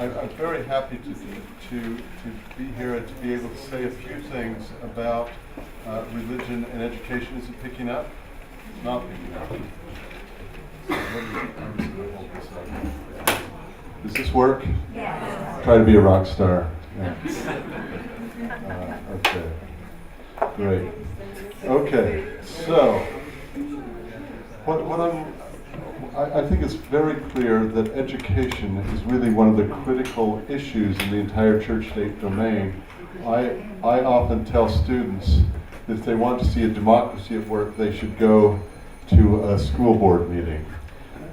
I'm very happy to be here and to be able to say a few things about religion and education. Is it picking up? It's not picking up. I'm just going to hold this up. Does this work? Yes. Try to be a rock star. Yeah. Okay. Great. Okay. So, I think it's very clear that education is really one of the critical issues in the entire church-state domain. I often tell students that if they want to see a democracy at work, they should go to a school board meeting.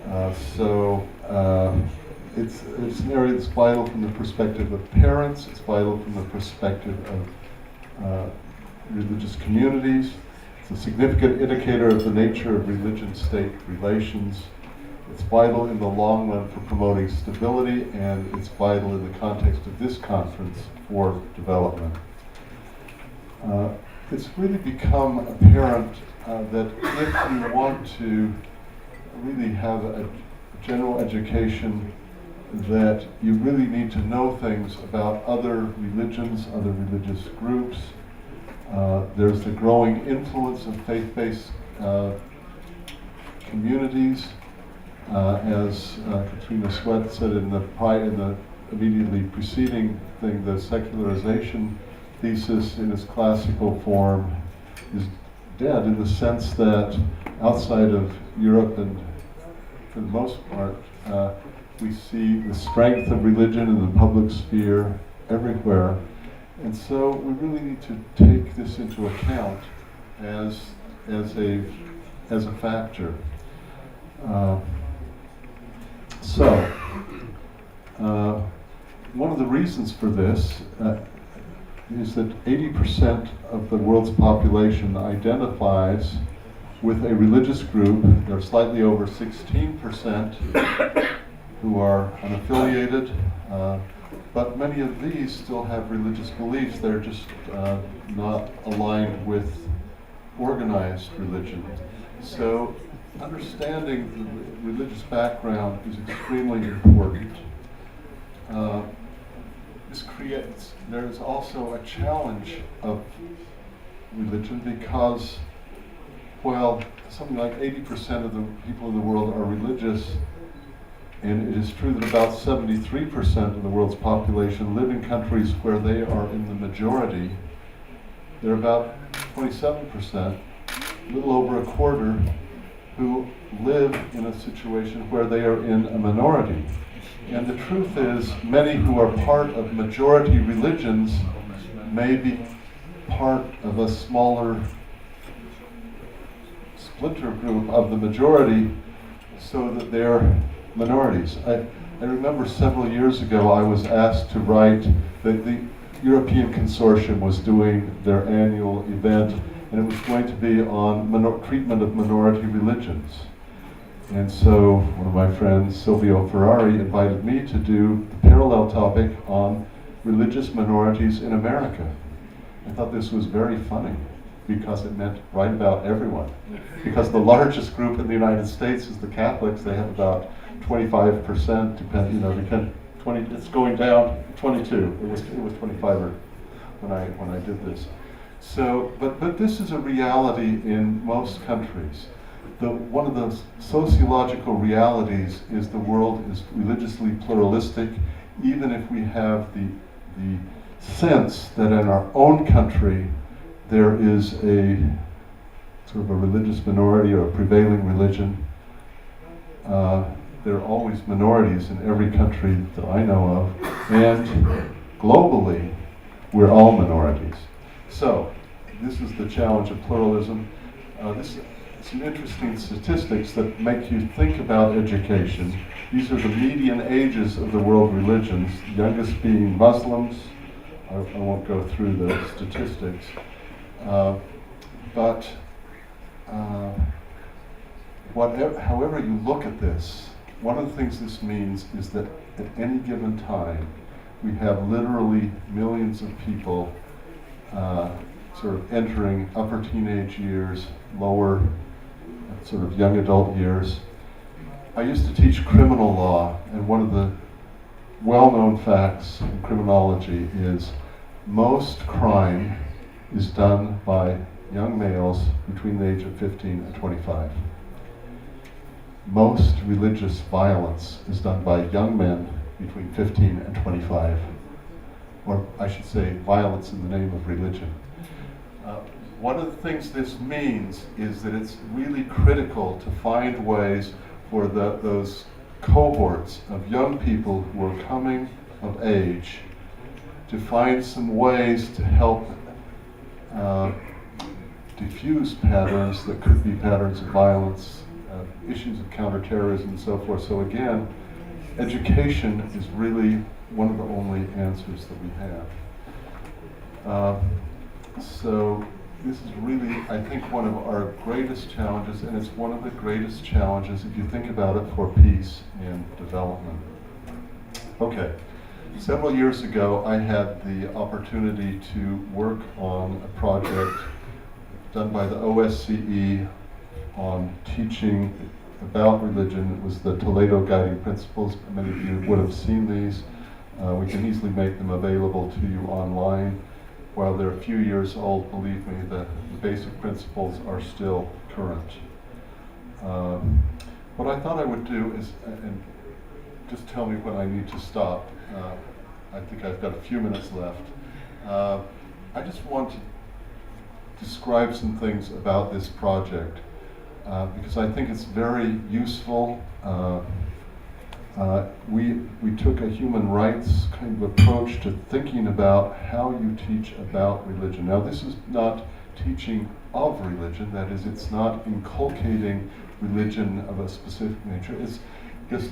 It's an area that's vital from the perspective of parents, it's vital from the perspective of religious communities. It's a significant indicator of the nature of religion-state relations. It's vital in the long run for promoting stability, and it's vital in the context of this conference for development. It's really become apparent that if you want to really have a general education, that you really need to know things about other religions, other religious groups. There's the growing influence of faith-based communities. As Katrina Sweat said in the immediately preceding thing, the secularization thesis in its classical form is dead, in the sense that outside of Europe, and for the most part, we see the strength of religion in the public sphere everywhere. And so we really need to take this into account as a factor. One of the reasons for this is that 80% of the world's population identifies with a religious group. There are slightly over 16% who are unaffiliated, but many of these still have religious beliefs. They're just not aligned with organized religion. So understanding the religious background is extremely important. There is also a challenge of religion because, well, something like 80% of the people in the world are religious, and it is true that about 73% of the world's population live in countries where they are in the majority. There are about 27%, a little over a quarter, who live in a situation where they are in a minority. And the truth is, many who are part of majority religions may be part of a smaller splinter group of the majority, so that they're minorities. I remember several years ago I was asked to write, the European Consortium was doing their annual event, and it was going to be on treatment of minority religions. And so one of my friends, Silvio Ferrari, invited me to do the parallel topic on religious minorities in America. I thought this was very funny, because it meant right about everyone. Because the largest group in the United States is the Catholics. They have about 25%, it's going down, 22. It was 25 when I did this. So, but this is a reality in most countries. One of the sociological realities is the world is religiously pluralistic, even if we have the sense that in our own country there is a sort of a religious minority or a prevailing religion. There are always minorities in every country that I know of, and globally we're all minorities. So this is the challenge of pluralism. Some interesting statistics that make you think about education. These are the median ages of the world religions, the youngest being Muslims. I won't go through the statistics. However you look at this, one of the things this means is that at any given time, we have literally millions of people sort of entering upper teenage years, lower sort of young adult years. I used to teach criminal law, and one of the well-known facts in criminology is most crime is done by young males between the age of 15 and 25. Most religious violence is done by young men between 15 and 25. Or I should say, violence in the name of religion. One of the things this means is that it's really critical to find ways for those cohorts of young people who are coming of age to find some ways to help diffuse patterns that could be patterns of violence, issues of counterterrorism and so forth. So again, education is really one of the only answers that we have. So this is really, I think, one of our greatest challenges, and it's one of the greatest challenges, if you think about it, for peace and development. Okay, several years ago I had the opportunity to work on a project done by the OSCE on teaching about religion. It was the Toledo Guiding Principles. Many of you would have seen these. We can easily make them available to you online. While they're a few years old, believe me, the basic principles are still current. What I thought I would do is, and just tell me when I need to stop. I think I've got a few minutes left. I just want to describe some things about this project because I think it's very useful. We took a human rights kind of approach to thinking about how you teach about religion. Now, this is not teaching of religion, that is, it's not inculcating religion of a specific nature. It's just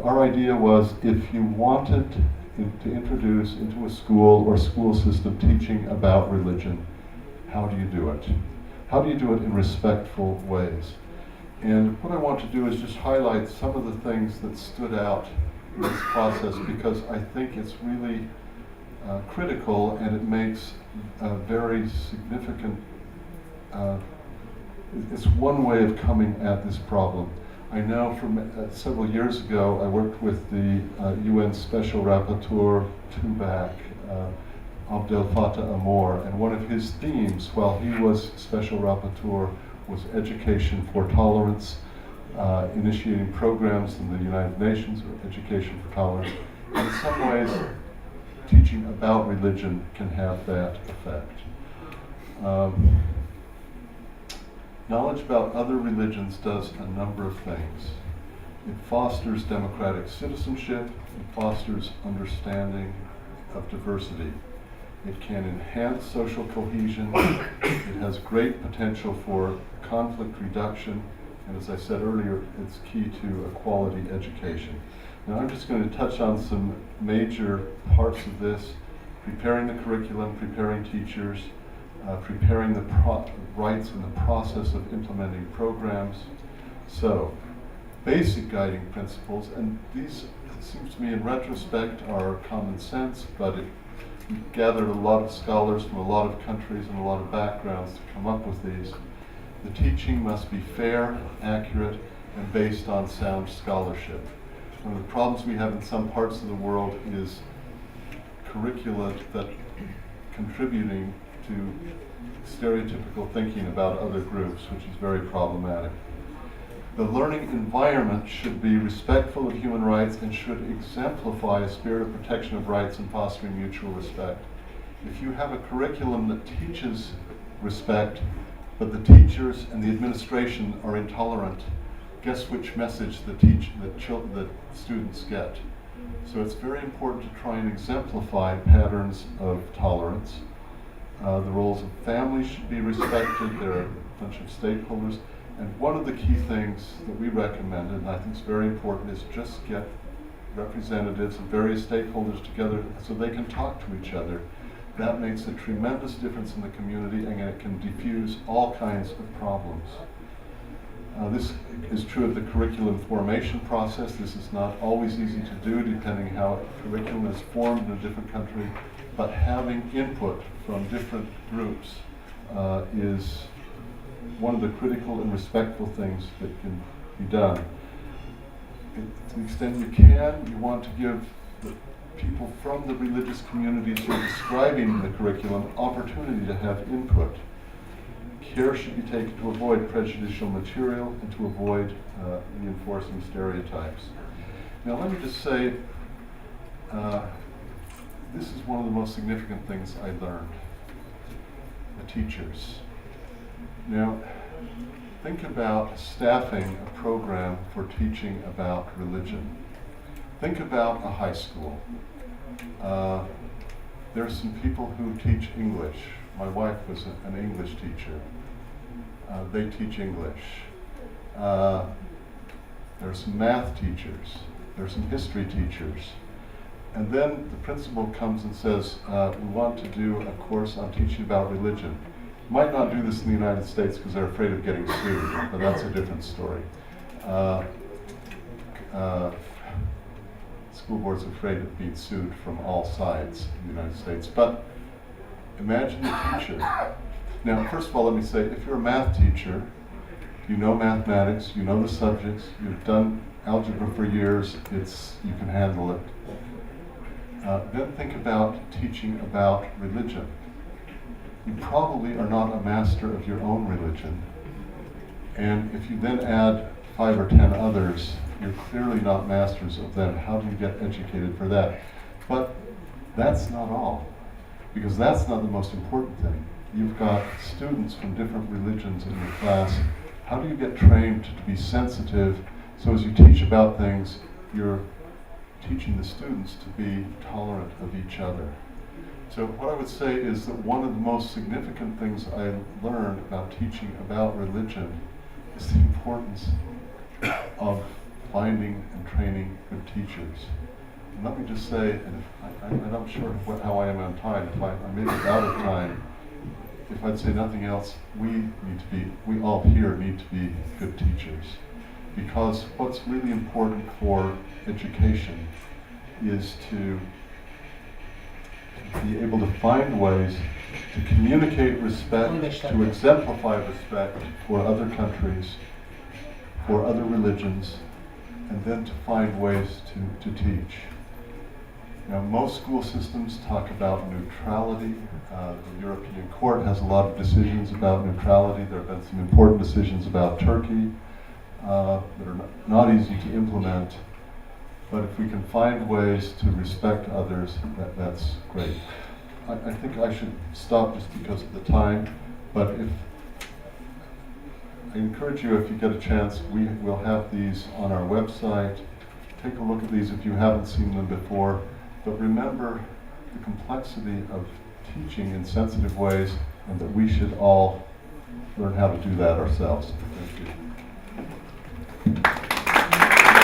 our idea was if you wanted to introduce into a school or school system teaching about religion, how do you do it? How do you do it in respectful ways? And what I want to do is just highlight some of the things that stood out in this process because I think it's really critical and it makes a very significant, it's one way of coming at this problem. I know from several years ago I worked with the UN Special Rapporteur Tubac, Abdel Fattah Amor, and one of his themes while he was Special Rapporteur was education for tolerance, initiating programs in the United Nations or education for tolerance. In some ways, teaching about religion can have that effect. Knowledge about other religions does a number of things. It fosters democratic citizenship, it fosters understanding of diversity. It can enhance social cohesion, it has great potential for conflict reduction, and as I said earlier, it's key to a quality education. Now I'm just going to touch on some major parts of this: preparing the curriculum, preparing teachers, preparing the rights in the process of implementing programs. So, basic guiding principles, and these, it seems to me in retrospect, are common sense, but we gathered a lot of scholars from a lot of countries and a lot of backgrounds to come up with these. The teaching must be fair, accurate, and based on sound scholarship. One of the problems we have in some parts of the world is curricula that contributing to stereotypical thinking about other groups, which is very problematic. The learning environment should be respectful of human rights and should exemplify a spirit of protection of rights and fostering mutual respect. If you have a curriculum that teaches respect, but the teachers and the administration are intolerant, guess which message the students get? So it's very important to try and exemplify patterns of tolerance. The roles of families should be respected. There are a bunch of stakeholders. And one of the key things that we recommended, and I think is very important, is just get representatives of various stakeholders together so they can talk to each other. That makes a tremendous difference in the community, and it can diffuse all kinds of problems. This is true of the curriculum formation process. This is not always easy to do depending how curriculum is formed in a different country, but having input from different groups is one of the critical and respectful things that can be done. To the extent you can, you want to give the people from the religious communities who are describing the curriculum opportunity to have input. Care should be taken to avoid prejudicial material and to avoid reinforcing stereotypes. Now let me just say, this is one of the most significant things I learned. The teachers. Now, think about staffing a program for teaching about religion. Think about a high school. There are some people who teach English. My wife was an English teacher. They teach English. There are some math teachers. There are some history teachers. And then the principal comes and says, we want to do a course on teaching about religion. Might not do this in the United States because they're afraid of getting sued, but that's a different story. School board's afraid of being sued from all sides in the United States. But imagine the teacher. Now, first of all, let me say, if you're a math teacher, you know mathematics, you know the subjects, you've done algebra for years, you can handle it. Then think about teaching about religion. You probably are not a master of your own religion. And if you then add 5 or 10 others, you're clearly not masters of them. How do you get educated for that? But that's not all, because that's not the most important thing. You've got students from different religions in your class. How do you get trained to be sensitive so as you teach about things, you're teaching the students to be tolerant of each other? So what I would say is that one of the most significant things I learned about teaching about religion is the importance of finding and training good teachers. And let me just say, and I'm not sure how I am on time, if I may be out of time, if I'd say nothing else, we all here need to be good teachers. Because what's really important for education is to be able to find ways to communicate respect, to exemplify respect for other countries, for other religions, and then to find ways to teach. Now, most school systems talk about neutrality. The European Court has a lot of decisions about neutrality. There have been some important decisions about Turkey that are not easy to implement. But if we can find ways to respect others, that's great. I think I should stop just because of the time, but I encourage you, if you get a chance, we will have these on our website. Take a look at these if you haven't seen them before. But remember the complexity of teaching in sensitive ways, and that we should all learn how to do that ourselves.